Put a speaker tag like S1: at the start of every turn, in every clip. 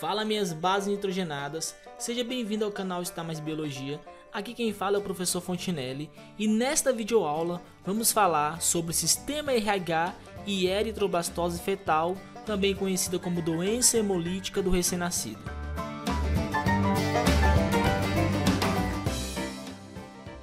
S1: Fala minhas bases nitrogenadas, seja bem-vindo ao canal Está Mais Biologia. Aqui quem fala é o professor Fontinelli e nesta videoaula vamos falar sobre o sistema RH e eritroblastose fetal, também conhecida como doença hemolítica do recém-nascido.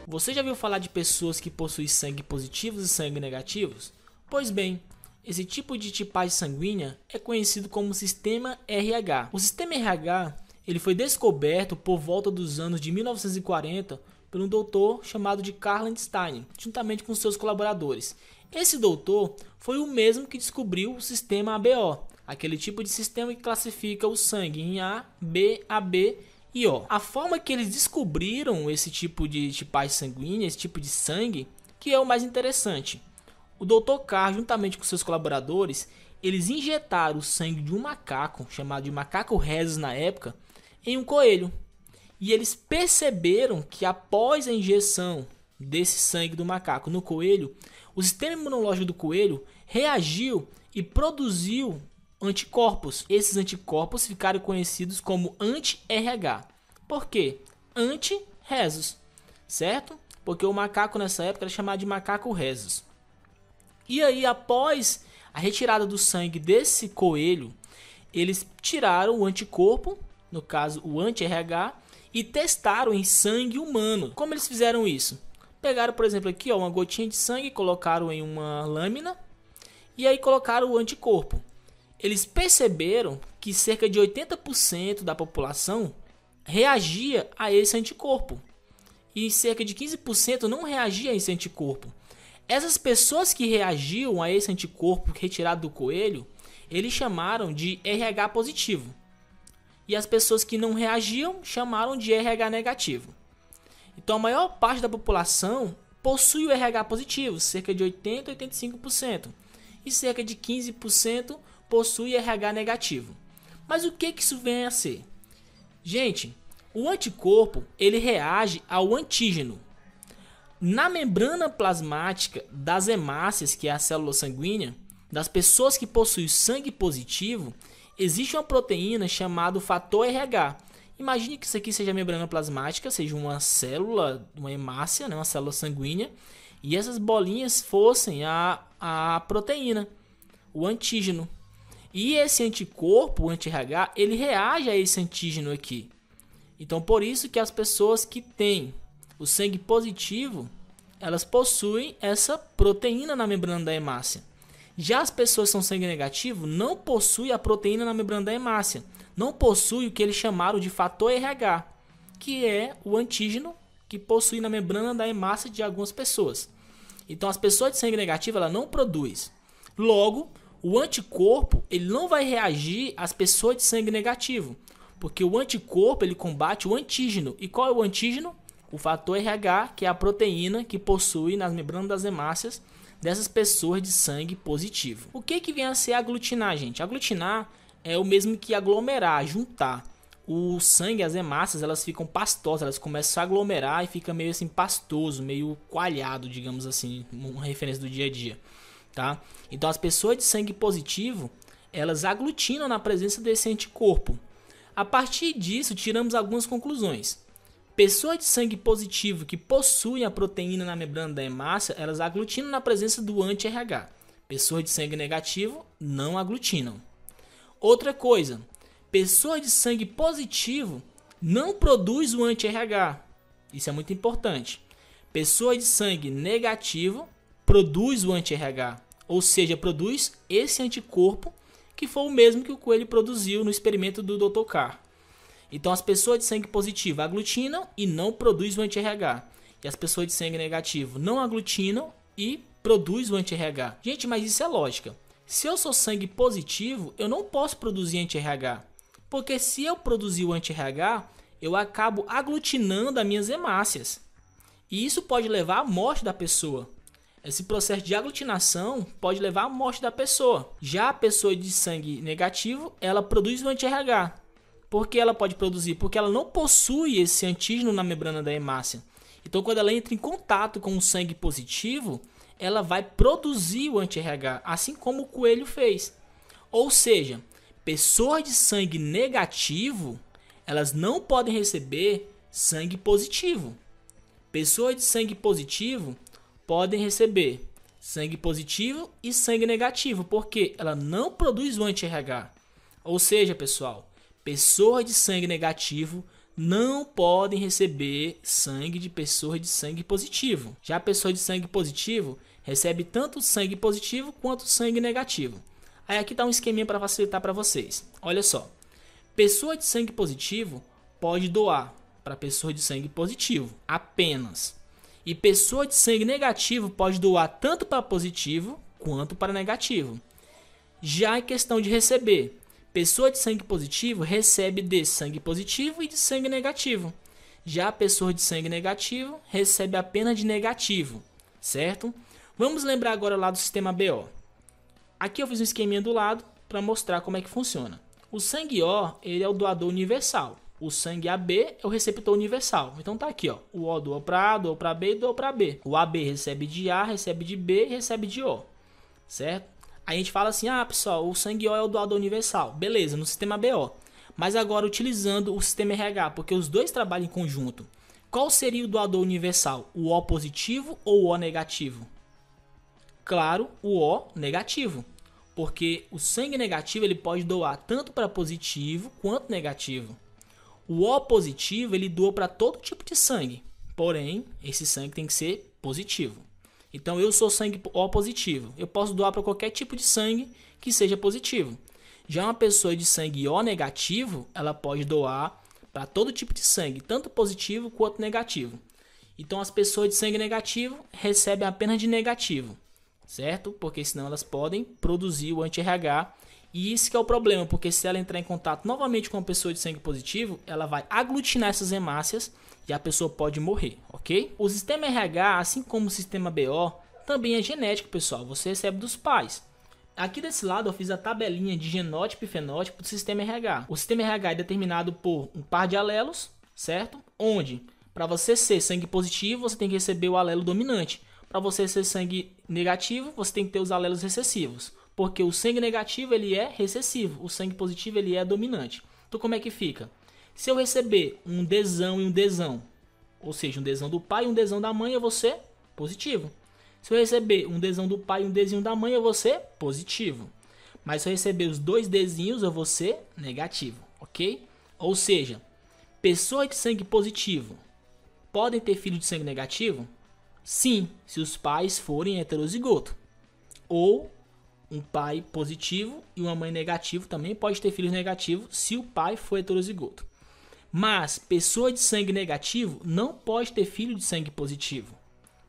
S1: Você já ouviu falar de pessoas que possuem sangue positivos e sangue negativos? Pois bem, esse tipo de tipagem sanguínea é conhecido como sistema RH. O sistema RH ele foi descoberto por volta dos anos de 1940 por um doutor chamado de Carl Landstein, juntamente com seus colaboradores. Esse doutor foi o mesmo que descobriu o sistema ABO, aquele tipo de sistema que classifica o sangue em A, B, AB e O. A forma que eles descobriram esse tipo de tipagem sanguínea, esse tipo de sangue, que é o mais interessante. O Dr. Carr, juntamente com seus colaboradores, eles injetaram o sangue de um macaco, chamado de macaco rhesus na época, em um coelho. E eles perceberam que após a injeção desse sangue do macaco no coelho, o sistema imunológico do coelho reagiu e produziu anticorpos. Esses anticorpos ficaram conhecidos como anti-RH. Por quê? Anti-rhesus, certo? Porque o macaco nessa época era chamado de macaco rhesus. E aí, após a retirada do sangue desse coelho, eles tiraram o anticorpo, no caso o anti-RH, e testaram em sangue humano. Como eles fizeram isso? Pegaram, por exemplo, aqui uma gotinha de sangue, colocaram em uma lâmina e aí colocaram o anticorpo. Eles perceberam que cerca de 80% da população reagia a esse anticorpo e cerca de 15% não reagia a esse anticorpo. Essas pessoas que reagiam a esse anticorpo retirado do coelho, eles chamaram de RH positivo. E as pessoas que não reagiam, chamaram de RH negativo. Então a maior parte da população possui o RH positivo, cerca de 80% a 85%. E cerca de 15% possui RH negativo. Mas o que isso vem a ser? Gente, o anticorpo ele reage ao antígeno. Na membrana plasmática das hemácias, que é a célula sanguínea, das pessoas que possuem sangue positivo, existe uma proteína chamada fator RH. Imagine que isso aqui seja a membrana plasmática, seja uma célula, uma hemácia, uma célula sanguínea, e essas bolinhas fossem a proteína, o antígeno. E esse anticorpo, o anti-RH, ele reage a esse antígeno aqui. Então, por isso que as pessoas que têm o sangue positivo, elas possuem essa proteína na membrana da hemácia. Já as pessoas que são sangue negativo não possuem a proteína na membrana da hemácia. Não possuem o que eles chamaram de fator RH, que é o antígeno que possui na membrana da hemácia de algumas pessoas. Então as pessoas de sangue negativo ela não produz. Logo, o anticorpo ele não vai reagir às pessoas de sangue negativo, porque o anticorpo ele combate o antígeno. E qual é o antígeno? O fator RH, que é a proteína que possui nas membranas das hemácias dessas pessoas de sangue positivo. O que vem a ser aglutinar, gente? Aglutinar é o mesmo que aglomerar, juntar. O sangue, as hemácias, elas ficam pastosas, elas começam a aglomerar e fica meio assim pastoso, meio coalhado, digamos assim, uma referência do dia a dia, tá? Então as pessoas de sangue positivo, elas aglutinam na presença desse anticorpo. A partir disso, tiramos algumas conclusões. Pessoas de sangue positivo que possuem a proteína na membrana da hemácia, elas aglutinam na presença do anti-RH. Pessoas de sangue negativo não aglutinam. Outra coisa, pessoas de sangue positivo não produz o anti-RH. Isso é muito importante. Pessoas de sangue negativo produz o anti-RH, ou seja, produz esse anticorpo que foi o mesmo que o coelho produziu no experimento do Dr. Carr. Então as pessoas de sangue positivo aglutinam e não produzem o anti-RH. E as pessoas de sangue negativo não aglutinam e produzem o anti-RH. Gente, mas isso é lógica. Se eu sou sangue positivo, eu não posso produzir anti-RH. Porque se eu produzir o anti-RH, eu acabo aglutinando as minhas hemácias. E isso pode levar à morte da pessoa. Esse processo de aglutinação pode levar à morte da pessoa. Já a pessoa de sangue negativo, ela produz o anti-RH. Por que ela pode produzir? Porque ela não possui esse antígeno na membrana da hemácia. Então, quando ela entra em contato com o sangue positivo, ela vai produzir o anti-RH, assim como o coelho fez. Ou seja, pessoas de sangue negativo, elas não podem receber sangue positivo. Pessoas de sangue positivo podem receber sangue positivo e sangue negativo, porque ela não produz o anti-RH. Ou seja, pessoal, pessoas de sangue negativo não podem receber sangue de pessoas de sangue positivo. Já a pessoa de sangue positivo recebe tanto sangue positivo quanto sangue negativo. Aí aqui está um esqueminha para facilitar para vocês. Olha só, pessoa de sangue positivo pode doar para pessoa de sangue positivo apenas. E pessoa de sangue negativo pode doar tanto para positivo quanto para negativo. Já em questão de receber, pessoa de sangue positivo recebe de sangue positivo e de sangue negativo. Já a pessoa de sangue negativo recebe apenas de negativo, certo? Vamos lembrar agora lá do sistema BO. Aqui eu fiz um esqueminha do lado para mostrar como é que funciona. O sangue O, ele é o doador universal. O sangue AB é o receptor universal. Então tá aqui, ó. O O doa para A, doa para B e doa para B. O AB recebe de A, recebe de B e recebe de O, certo? Aí a gente fala assim, ah, pessoal, o sangue O é o doador universal. Beleza, no sistema BO. Mas agora utilizando o sistema RH, porque os dois trabalham em conjunto. Qual seria o doador universal? O O positivo ou o O negativo? Claro, o O negativo. Porque o sangue negativo ele pode doar tanto para positivo quanto negativo. O O positivo ele doa para todo tipo de sangue. Porém, esse sangue tem que ser positivo. Então eu sou sangue O positivo. Eu posso doar para qualquer tipo de sangue que seja positivo. Já uma pessoa de sangue O negativo, ela pode doar para todo tipo de sangue, tanto positivo quanto negativo. Então as pessoas de sangue negativo recebem apenas de negativo, certo? Porque senão elas podem produzir o anti-RH. E isso que é o problema, porque se ela entrar em contato novamente com uma pessoa de sangue positivo, ela vai aglutinar essas hemácias e a pessoa pode morrer, ok? O sistema RH, assim como o sistema BO, também é genético, pessoal. Você recebe dos pais. Aqui desse lado eu fiz a tabelinha de genótipo e fenótipo do sistema RH. O sistema RH é determinado por um par de alelos, certo? Onde, para você ser sangue positivo, você tem que receber o alelo dominante. Para você ser sangue negativo, você tem que ter os alelos recessivos. Porque o sangue negativo ele é recessivo, o sangue positivo ele é dominante. Então como é que fica? Se eu receber um Dzão e um Dzão, ou seja, um Dzão do pai e um Dzão da mãe, eu vou ser positivo. Se eu receber um Dzão do pai e um Dzinho da mãe, eu vou ser positivo. Mas se eu receber os dois Dzinhos, eu vou ser negativo, ok? Ou seja, pessoas de sangue positivo podem ter filho de sangue negativo? Sim, se os pais forem heterozigoto. Ou um pai positivo e uma mãe negativa também pode ter filhos negativos se o pai for heterozigoto. Mas pessoa de sangue negativo não pode ter filho de sangue positivo.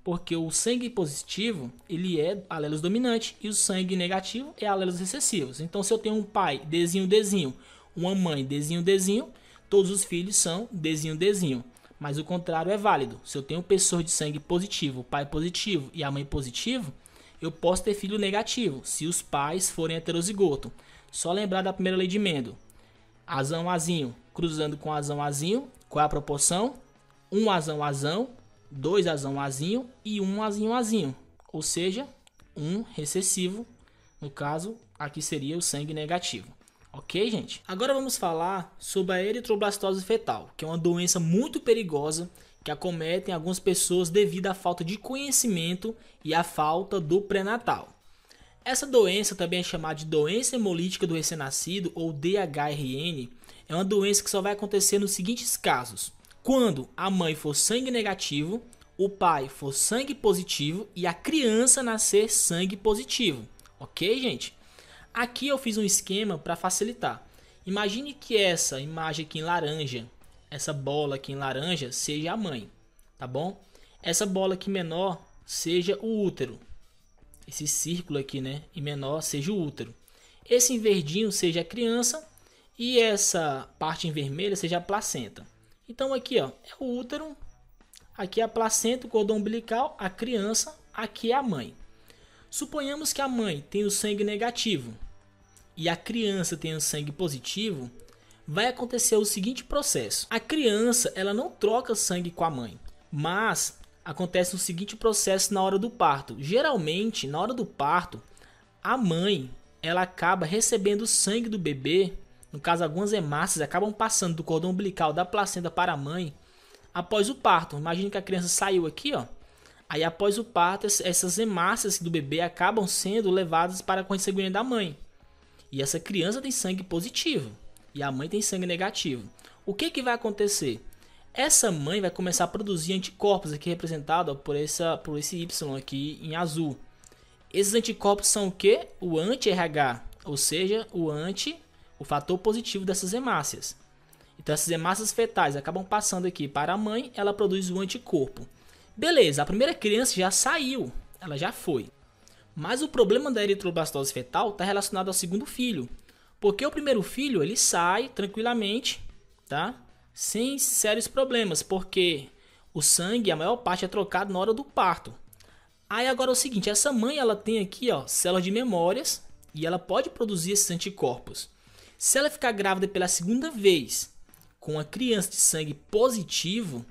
S1: Porque o sangue positivo ele é alelos dominante e o sangue negativo é alelos recessivos. Então se eu tenho um pai Dzinho, Dzinho, uma mãe Dzinho, Dzinho, todos os filhos são Dzinho, Dzinho. Mas o contrário é válido. Se eu tenho pessoas de sangue positivo, o pai positivo e a mãe positivo, eu posso ter filho negativo, se os pais forem heterozigoto. Só lembrar da primeira lei de Mendel. Azão, azinho, cruzando com azão, azinho. Qual é a proporção? 1 azão, azão, 2 azão, azinho e 1 azinho, azinho. Ou seja, 1 recessivo. No caso, aqui seria o sangue negativo. Ok, gente? Agora vamos falar sobre a eritroblastose fetal, que é uma doença muito perigosa que acometem algumas pessoas devido à falta de conhecimento e à falta do pré-natal. Essa doença também é chamada de doença hemolítica do recém-nascido ou DHRN. É uma doença que só vai acontecer nos seguintes casos: quando a mãe for sangue negativo, o pai for sangue positivo e a criança nascer sangue positivo. Ok, gente? Aqui eu fiz um esquema para facilitar. Imagine que essa imagem aqui em laranja, essa bola aqui em laranja seja a mãe, tá bom? Essa bola aqui menor seja o útero. Esse círculo aqui, né, em menor seja o útero. Esse em verdinho seja a criança e essa parte em vermelho seja a placenta. Então aqui, ó, é o útero, aqui é a placenta, o cordão umbilical, a criança, aqui é a mãe. Suponhamos que a mãe tem o sangue negativo e a criança tem o sangue positivo. Vai acontecer o seguinte processo: a criança ela não troca sangue com a mãe, mas acontece o seguinte processo na hora do parto. Geralmente, na hora do parto, a mãe ela acaba recebendo o sangue do bebê. No caso, algumas hemácias acabam passando do cordão umbilical da placenta para a mãe após o parto. Imagine que a criança saiu aqui, ó. Aí após o parto, essas hemácias do bebê acabam sendo levadas para a corrente sanguínea da mãe. E essa criança tem sangue positivo e a mãe tem sangue negativo. O que vai acontecer? Essa mãe vai começar a produzir anticorpos, aqui representado por esse Y aqui em azul. Esses anticorpos são o que? O anti-RH, ou seja, o fator positivo dessas hemácias. Então essas hemácias fetais acabam passando aqui para a mãe, ela produz o anticorpo. Beleza, a primeira criança já saiu, ela já foi. Mas o problema da eritroblastose fetal está relacionado ao segundo filho. Porque o primeiro filho ele sai tranquilamente, tá? Sem sérios problemas, porque o sangue, a maior parte é trocado na hora do parto. Aí agora é o seguinte, essa mãe ela tem aqui, ó, células de memórias e ela pode produzir esses anticorpos. Se ela ficar grávida pela segunda vez com uma criança de sangue positivo,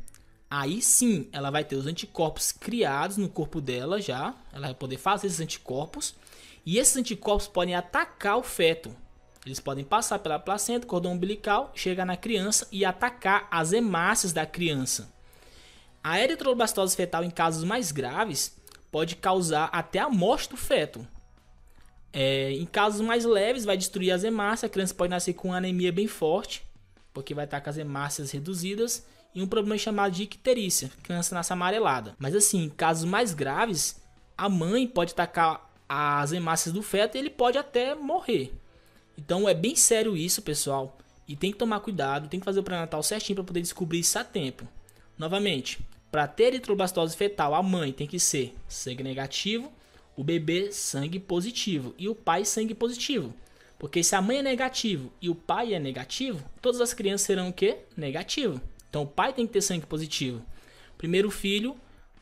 S1: aí sim ela vai ter os anticorpos criados no corpo dela já, ela vai poder fazer esses anticorpos e esses anticorpos podem atacar o feto. Eles podem passar pela placenta, cordão umbilical, chegar na criança e atacar as hemácias da criança. A eritroblastose fetal em casos mais graves pode causar até a morte do feto. Em casos mais leves vai destruir as hemácias, a criança pode nascer com anemia bem forte, porque vai estar com as hemácias reduzidas, e um problema chamado de icterícia, a criança nasce amarelada. Mas assim, em casos mais graves, a mãe pode atacar as hemácias do feto e ele pode até morrer. Então é bem sério isso, pessoal, e tem que tomar cuidado, tem que fazer o pré-natal certinho para poder descobrir isso a tempo. Novamente, para ter eritroblastose fetal, a mãe tem que ser sangue negativo, o bebê sangue positivo e o pai sangue positivo. Porque se a mãe é negativo e o pai é negativo, todas as crianças serão o quê? Negativo. Então o pai tem que ter sangue positivo. Primeiro filho,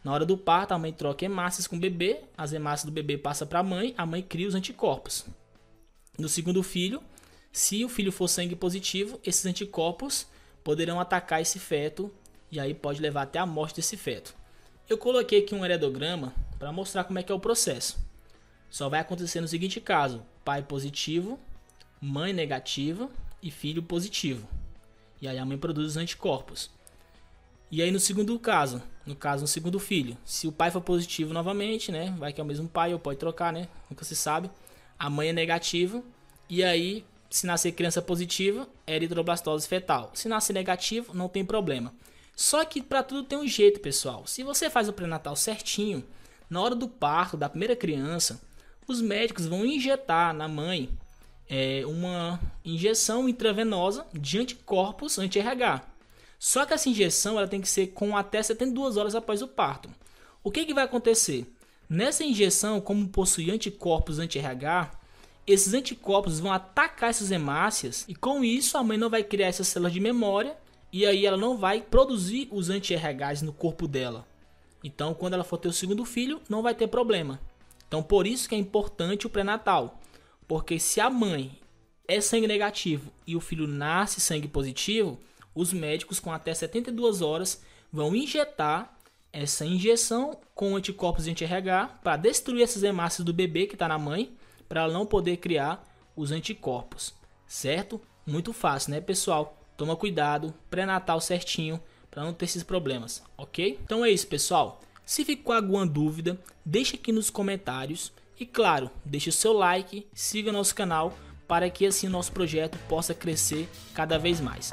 S1: na hora do parto, a mãe troca hemácias com o bebê, as hemácias do bebê passam para a mãe cria os anticorpos. No segundo filho, se o filho for sangue positivo, esses anticorpos poderão atacar esse feto e aí pode levar até a morte desse feto. Eu coloquei aqui um heredograma para mostrar como é que é o processo. Só vai acontecer no seguinte caso: pai positivo, mãe negativa e filho positivo. E aí a mãe produz os anticorpos. E aí no segundo caso, no segundo filho, se o pai for positivo novamente, né, vai que é o mesmo pai ou pode trocar, né, nunca se sabe. A mãe é negativa e aí se nascer criança positiva, é eritroblastose fetal. Se nascer negativo, não tem problema. Só que para tudo tem um jeito, pessoal. Se você faz o pré-natal certinho, na hora do parto da primeira criança, os médicos vão injetar na mãe uma injeção intravenosa de anticorpos anti-RH. Só que essa injeção ela tem que ser com até 72 horas após o parto. O que vai acontecer? Nessa injeção, como possui anticorpos anti-RH, esses anticorpos vão atacar essas hemácias e com isso a mãe não vai criar essas células de memória e aí ela não vai produzir os anti-RHs no corpo dela. Então quando ela for ter o segundo filho, não vai ter problema. Então por isso que é importante o pré-natal. Porque se a mãe é sangue negativo e o filho nasce sangue positivo, os médicos com até 72 horas vão injetar essa injeção com anticorpos anti-RH para destruir essas hemácias do bebê que está na mãe, para ela não poder criar os anticorpos, certo? Muito fácil, né, pessoal? Toma cuidado, pré-natal certinho, para não ter esses problemas, ok? Então é isso, pessoal. Se ficou alguma dúvida, deixa aqui nos comentários e, claro, deixe o seu like, siga nosso canal para que assim nosso projeto possa crescer cada vez mais.